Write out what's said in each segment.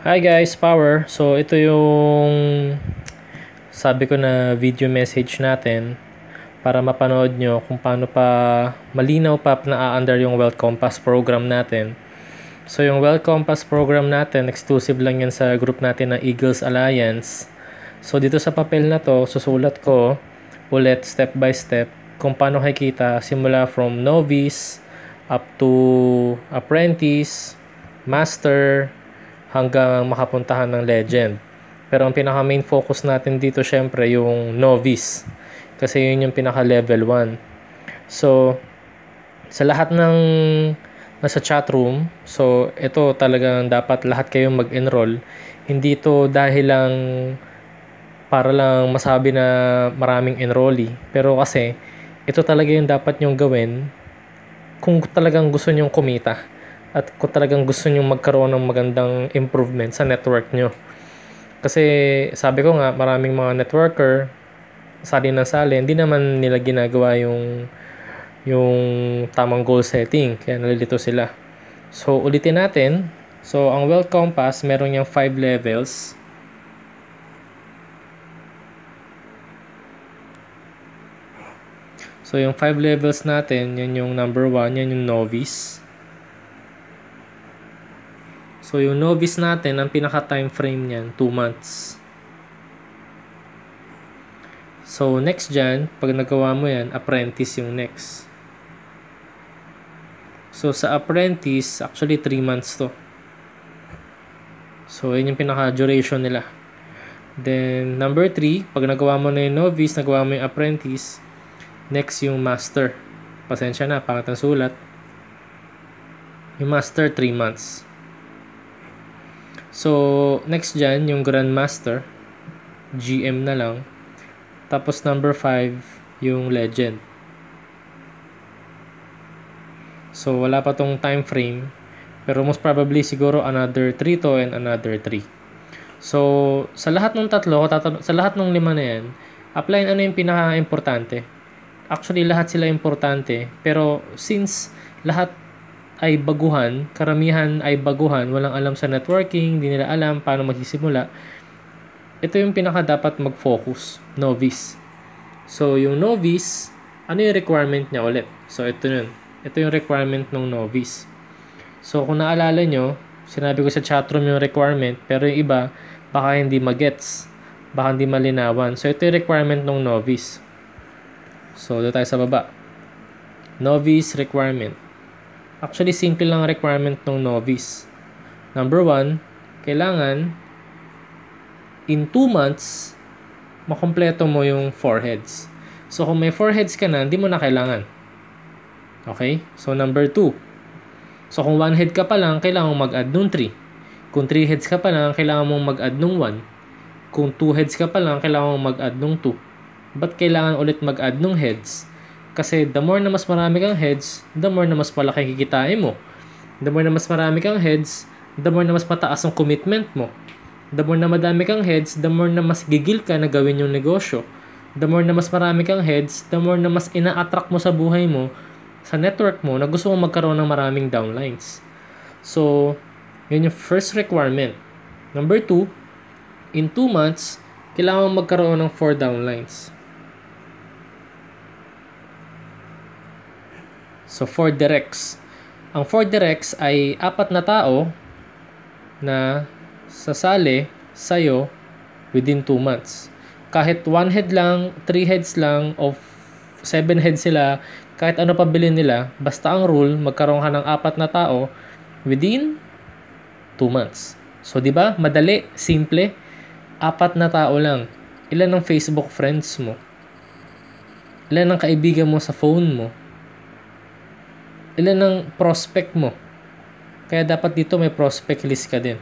Hi guys, Power. So ito yung sabi ko na video message natin para mapanood nyo kung paano pa malinaw pa na-under yung Wealth Compass program natin. So yung Wealth Compass program natin, exclusive lang yan sa group natin na Eagles Alliance. So dito sa papel na to, susulat ko ulit step by step kung paano kikita simula from novice up to apprentice, master, hanggang makapuntahan ng legend. Pero ang pinaka main focus natin dito syempre yung novice. Kasi yun yung pinaka level 1. So, sa lahat ng nasa chat room, so ito talagang dapat lahat kayong mag-enroll. Hindi to dahil lang para lang masabi na maraming enrollee. Pero kasi, ito talaga yung dapat nyong gawin kung talagang gusto nyong kumita. At kung talagang gusto nyo magkaroon ng magandang improvement sa network nyo. Kasi sabi ko nga, maraming mga networker, sali na sali, hindi naman nila ginagawa yung tamang goal setting. Kaya nalilito sila. So, ulitin natin. So, ang Wealth Compass, meron yung 5 levels. So, yung 5 levels natin, yan yung number 1, yan yung novice. So, yung novice natin, ang pinaka-time frame niyan, 2 months. So, next dyan, pag nagawa mo yan, apprentice yung next. So, sa apprentice, actually 3 months to. So, yun yung pinaka-duration nila. Then, number 3, pag nagawa mo na yung novice, nagawa mo yung apprentice, next yung master. Pasensya na, pangat ang sulat. Yung master, 3 months. So, next dyan, yung Grandmaster, GM na lang. Tapos, number 5, yung Legend. So, wala pa tong time frame. Pero most probably, siguro another 3 to and another 3. So, sa lahat ng tatlo, sa lahat ng 5 na yan, applyin ano yung pinaka-importante. Actually, lahat sila importante. Pero, since lahat ay baguhan, karamihan ay baguhan, walang alam sa networking, hindi nila alam paano magsisimula, ito yung pinaka dapat mag-focus, novice. So, yung novice, ano yung requirement niya ulit? So, ito yun. Ito yung requirement ng novice. So, kung naalala nyo, sinabi ko sa chatroom yung requirement, pero yung iba, baka hindi magets, baka hindi malinawan. So, ito yung requirement ng novice. So, doon tayo sa baba. Novice requirement. Actually, simple lang requirement ng novice. Number 1, kailangan in 2 months, makompleto mo yung 4 heads. So, kung may 4 heads ka na, hindi mo na kailangan. Okay? So, number 2. So, kung 1 head ka pa lang, kailangan mong mag-add nung 3. Kung 3 heads ka pa lang, kailangan mong mag-add nung 1. Kung 2 heads ka pa lang, kailangan mong mag-add nung 2. Ba't kailangan ulit mag-add nung heads? Kasi the more na mas marami kang heads, the more na mas malaki kikitain mo. The more na mas marami kang heads, the more na mas mataas ang commitment mo. The more na madami kang heads, the more na mas gigil ka na gawin yung negosyo. The more na mas marami kang heads, the more na mas ina-attract mo sa buhay mo, sa network mo, na gusto mo magkaroon ng maraming downlines. So, yun yung first requirement. Number 2, in 2 months, kailangan magkaroon ng 4 downlines. So, 4 directs. Ang 4 directs ay 4 na tao na sasali sa'yo within 2 months. Kahit 1 head lang, 3 heads lang, o 7 heads sila, kahit ano pa bilhin nila, basta ang rule, magkaroon ka ng 4 na tao within 2 months. So, di ba? Madali, simple. 4 na tao lang. Ilan ang Facebook friends mo? Ilan ang kaibigan mo sa phone mo? Ilan ang prospect mo? Kaya dapat dito may prospect list ka din.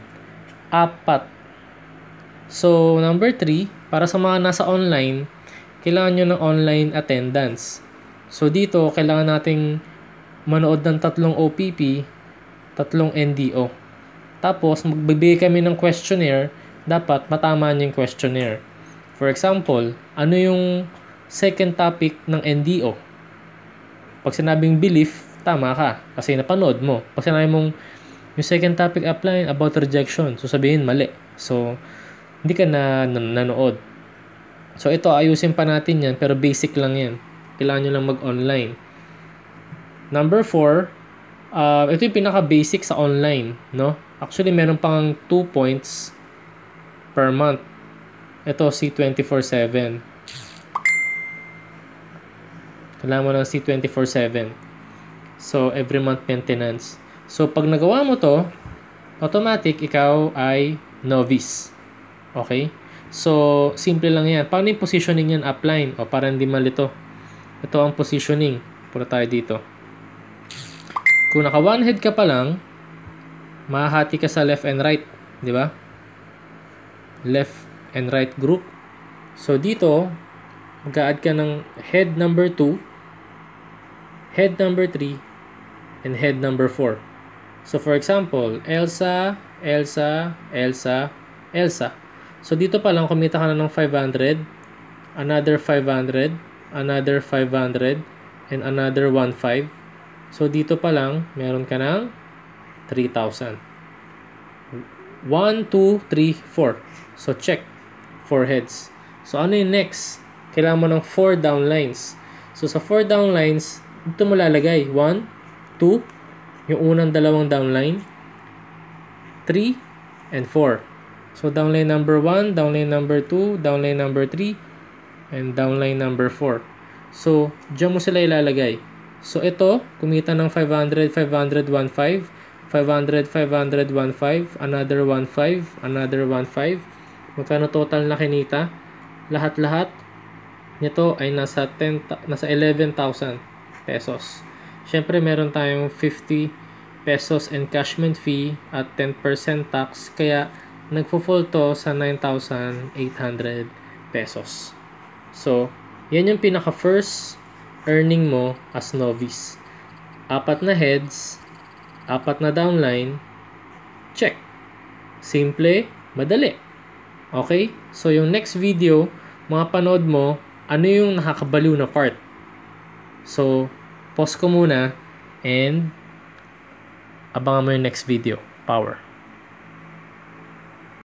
4. So, number 3, para sa mga nasa online, kailangan nyo ng online attendance. So, dito, kailangan nating manood ng 3 OPP, 3 NDO. Tapos, magbibigay kami ng questionnaire, dapat matama nyo yung questionnaire. For example, ano yung second topic ng NDO? Pag sinabing belief, tama ka kasi napanood mo. Pag sinabi mong Yung second topic upline about rejection. So, sabihin mali. So, hindi ka na nanood. So, ito, ayusin pa natin yan, pero basic lang yan. Kailangan nyo lang mag-online. Number 4, ito yung pinaka-basic sa online, no? Actually, meron pang 2 points per month. Ito, C24/7. Kailangan mo ng C24/7. So, every month maintenance. So, pag nagawa mo to, automatic, ikaw ay novice. Okay? So, simple lang yan. Paano yung positioning yan upline? O, para hindi malito. Ito ang positioning. Pura tayo dito. Kung naka one head ka pa lang, mahahati ka sa left and right. Di ba? Left and right group. So, dito, mag-a-add ka ng head number 2, head number 3, and head number 4. So, for example, Elsa, Elsa, Elsa, Elsa. So, dito pa lang, kumita ka na ng 500, another 500, another 500, and another 1,500. So, dito pa lang, meron ka ng 3,000. 1, 2, 3, 4. So, check. 4 heads. So, ano yung next? Kailangan mo ng 4 downlines. So, sa 4 downlines, dito mo lalagay 1, 2, yung unang dalawang downline, 3, and 4. So, downline number 1, downline number 2, downline number 3, and downline number 4. So, dyan mo sila ilalagay. So, ito, kumita ng 500, 500, 1,500, 500, 500, 1,500, another 1,500, another 1,500. Magkano total na kinita? Lahat-lahat nito ay nasa 11,000 pesos. Siyempre, meron tayong 50 pesos encashment fee at 10% tax. Kaya, nagpo-fall to sa 9,800 pesos. So, yan yung pinaka-first earning mo as novice. 4 na heads, 4 na downline, check. Simple, madali. Okay? So, yung next video, mga panood mo, ano yung nakakabaliw na part. So, pause ko muna and abangan mo yung next video. Power.